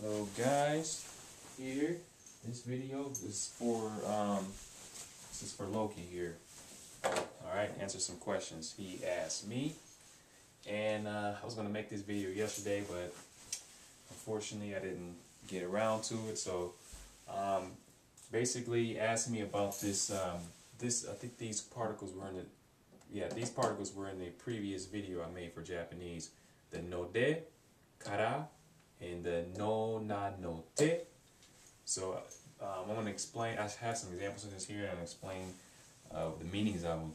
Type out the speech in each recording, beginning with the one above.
Hello guys, here. This video is for Loki here. Alright, answer some questions he asked me. And I was gonna make this video yesterday, but unfortunately I didn't get around to it. So basically he asked me about this I think these particles were in the previous video I made for Japanese. The no de, kara, and the no nan no te. So I'm going to explain. I have some example sentences here and explain the meanings of them.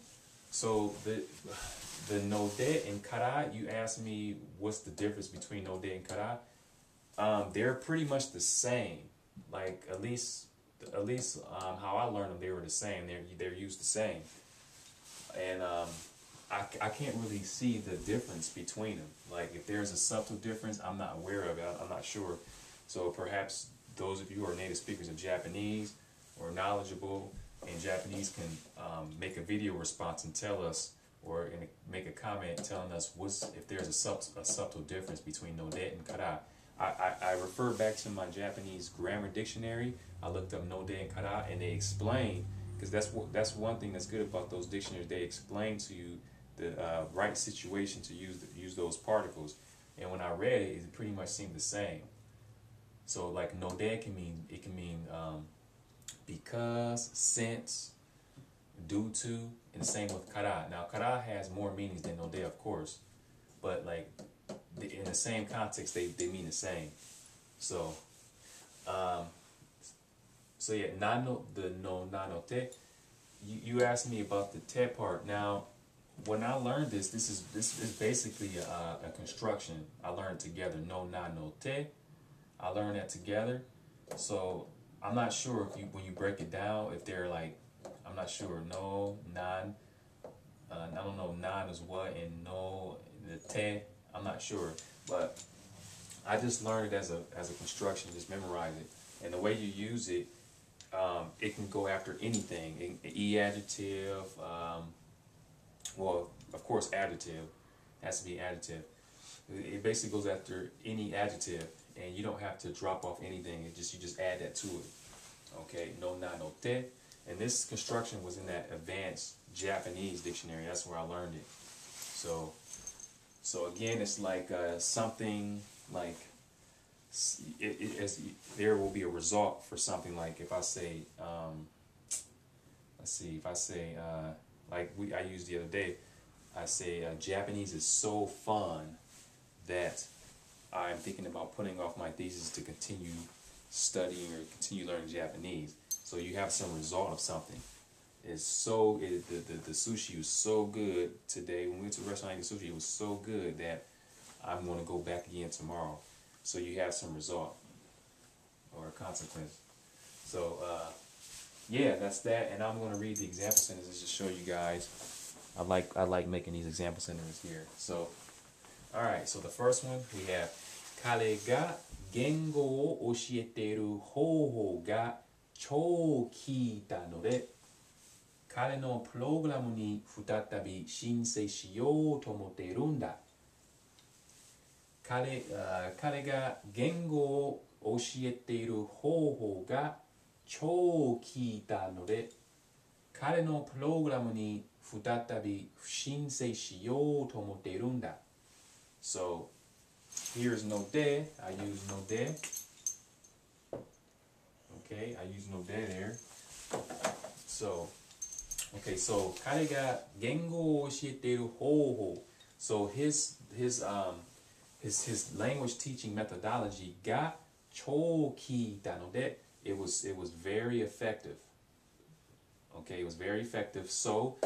So the no de and kara, you asked me what's the difference between no de and kara. They're pretty much the same. Like at least how I learned them, they were the same. They're used the same. And I can't really see the difference between them. Like if there's a subtle difference, I'm not aware of it. I'm not sure. So perhaps those of you who are native speakers of Japanese or knowledgeable in Japanese can make a video response and tell us, or make a comment telling us if there's a subtle difference between no de and kara. I refer back to my Japanese grammar dictionary. I looked up no de and kara, and they explain, because that's one thing that's good about those dictionaries. They explain to you the right situation to use those particles. And when I read it, it pretty much seemed the same. So like no de can mean because, since, due to, and the same with kara. Now kara has more meanings than no de, of course, but like in the same context they mean the same. So so yeah, the no te. You asked me about the te part. Now when I learned this is basically a construction. I learned it together. No te. I learned that together. So I'm not sure if when you break it down, if they're like, I'm not sure. No, nan. I don't know nan is what, and no, the te. I'm not sure, but I just learned it as a construction. Just memorize it, and the way you use it, it can go after anything. E adjective. Well, of course, adjective has to be adjective. It basically goes after any adjective, and you don't have to drop off anything. You just add that to it. Okay, no te. And this construction was in that advanced Japanese dictionary. That's where I learned it. So again, it's like something like there will be a result for something. Like if I say, let's see, if I say like I used the other day, I say Japanese is so fun that I'm thinking about putting off my thesis to continue studying or continue learning Japanese. So you have some result of something. The sushi was so good today. When we went to the restaurant, the sushi was so good that I'm going to go back again tomorrow. So you have some result or a consequence. So yeah, that's that. And I'm going to read the example sentences to show you guys. I like making these example sentences here. So all right. So the first one we have, 彼が言語を教えている方法が超聞いたので、彼のプログラムに再び申請しようと思っているんだ。彼が言語を教えている方法が超聞いたので、彼のプログラムに再び申請しようと思っているんだ。So here's no de. I use no de. Okay, I use no de there. So, okay, so 彼が言語を教えている方法. So his language teaching methodology が超聞いたので, it was very effective. Okay, it was very effective. So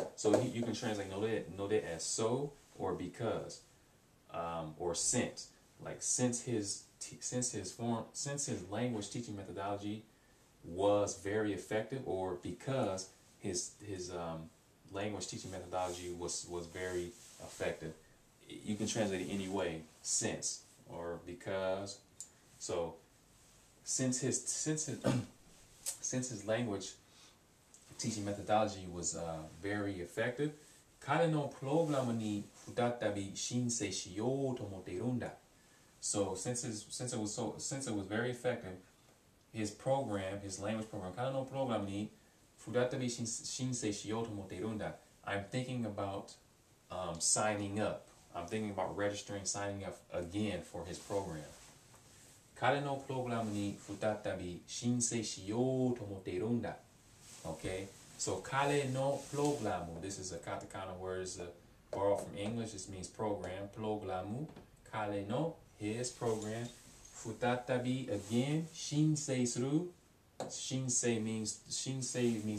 you can translate no de as so or because, or since. Like since his language teaching methodology was very effective, or because his language teaching methodology was very effective. You can translate it any way, since or because. So since his language teaching methodology was very effective, 彼のプログラムに再び申請しようと思っているんだ. So since it was very effective, his language program, 彼のプログラムに再び申請しようと思っているんだ。I'm thinking about signing up. I'm thinking about signing up again for his program. 彼のプログラムに再び申請しようと思っているんだ。Okay? So 彼のプログラム, this is a katakana word, is borrowed from English. This means program. プログラム、彼の his program. 再び again 申請する. 申請 means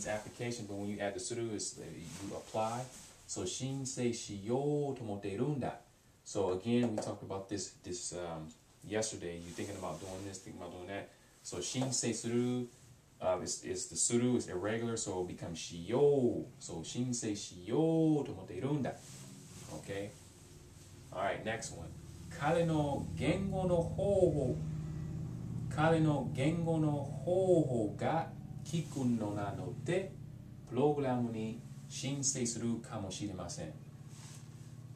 application, but when you add the suru, it's you apply. So 申請しようと思っているんだ. So again, we talked about this yesterday. You thinking about doing this, thinking about doing that. So 申請する is the suru is irregular, so it becomes しよう. So 申請しようと思っているんだ. Okay. All right, next one. 彼の言語の方法が聞くのなので、プログラムに申請するかもしれません。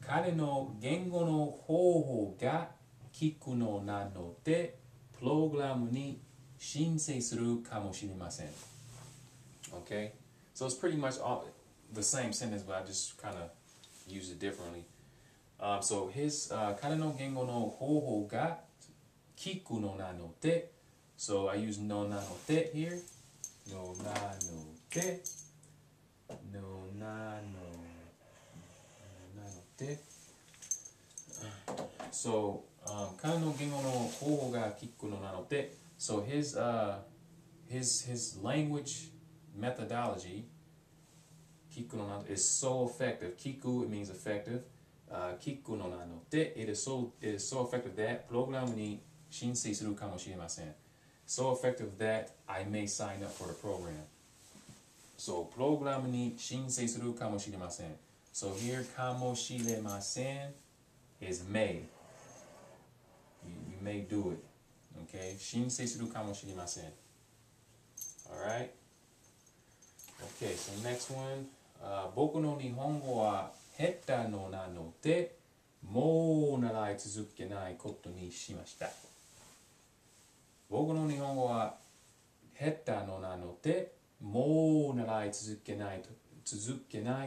彼の言語の方法が聞くのなので、プログラムに申請するかもしれません。Okay? So it's pretty much all the same sentence, but I just kind of use it differently. So his 彼の言語の方法が聞くのなので, so I use no na no te here. No na no te. No na no te. So 彼の言語の方法が聞くのなので, so his language methodology 聞くのなの is so effective. Kiku, it means effective. 聞くのなので, it is so effective that プログラムに申請するかもしれません. So effective that I may sign up for the program. So プログラムに申請するかもしれません. So here かもしれません is may. You may do it. Okay? 申請するかもしれません. Alright? Okay, so next one. 僕の日本語は下手のなので、もう習い続けないことにしました。僕の日本語は下手のなので、もう習い続けない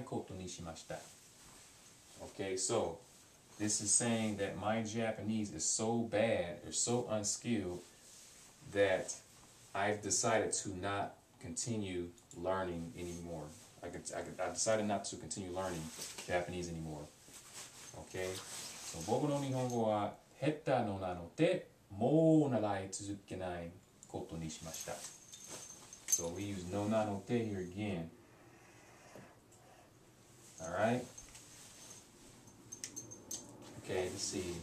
ことにしました。Okay, so this is saying that my Japanese is so bad or so unskilled that I've decided to not continue learning anymore. I decided not to continue learning Japanese anymore. Okay, so 僕の日本語は下手のなので、もう習い続けないことにしました。So we use no na no te here again. Alright? Okay, let's see.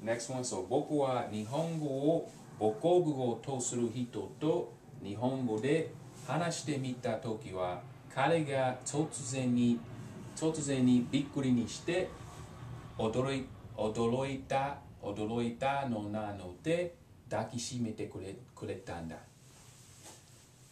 Next one. So 僕は日本語を母国語とする人と日本語で話してみたときは、彼が突然にびっくりにして驚いたのなので抱きしめてくれたんだ。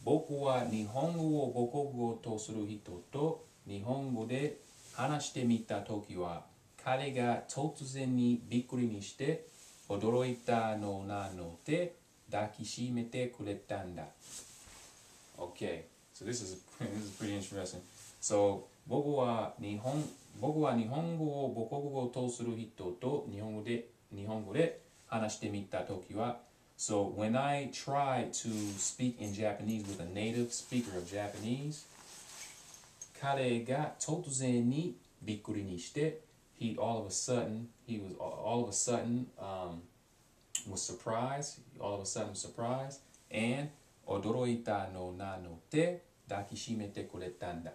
僕は日本語を母国語とする人と日本語で話してみたときは、彼が突然にびっくりにして驚いたのなので抱きしめてくれたんだ。Okay, so this is pretty interesting. So 僕は日本語を母国語とする人と日本語で話してみたときは、so when I try to speak in Japanese with a native speaker of Japanese, 彼が突然にびっくりにして、he was all of a sudden was surprised, and 驚いたのなので抱きしめてくれたんだ。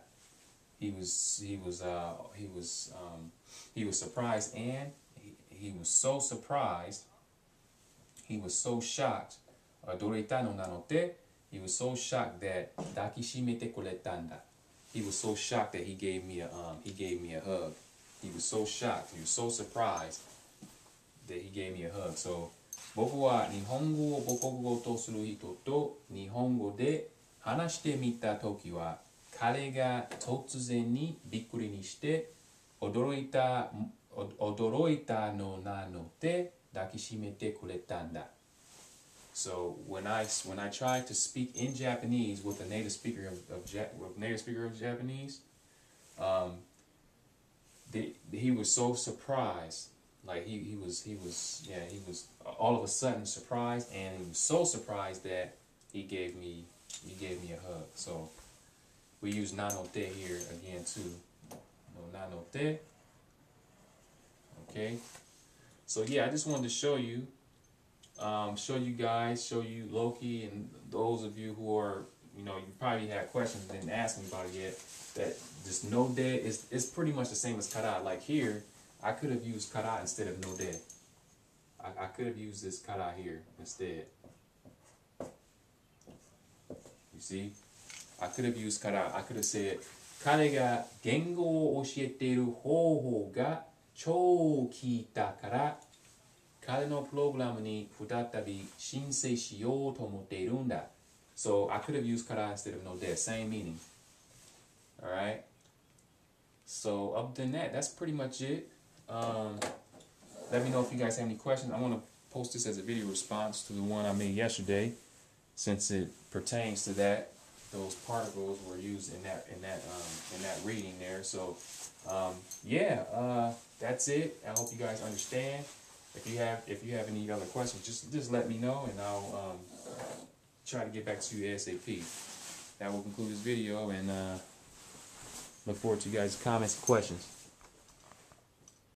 He was surprised, and he was so surprised, he was so shocked. 驚いたのなので he was so shocked that 抱きしめてくれたんだ。He was so shocked that he gave me a hug. He was so shocked, he was so surprised that he gave me a hug. So 僕は日本語を母国語とする人と日本語で話してみたときは、彼が突然にびっくりにして驚いた Odoroita no nano te dakishimete kuretanda. So when I tried to speak in Japanese with a native speaker of Japanese, he was so surprised. Like he was all of a sudden surprised, and he was so surprised that he gave me a hug. So we use nanote here again too. No nanote. Okay. So yeah, I just wanted to show you guys, show you Loki, and those of you who are, you probably had questions and didn't ask me about it yet, that this no de is pretty much the same as kara. Like here, I could have used kara instead of no de. I could have used this kara here instead. You see? I could have used kara. I could have said, 彼が言語を教えている方法が超効いたから、彼のプログラムに再び申請しようと思っているんだ. So I could have used kara instead of no de. Same meaning. Alright? So other than that, that's pretty much it. Let me know if you guys have any questions. I want to post this as a video response to the one I made yesterday, since it pertains to that. Those particles were used in that reading there. So that's it. I hope you guys understand. If you have any other questions, just let me know, and I'll try to get back to you ASAP. That will conclude this video, and look forward to you guys' comments and questions.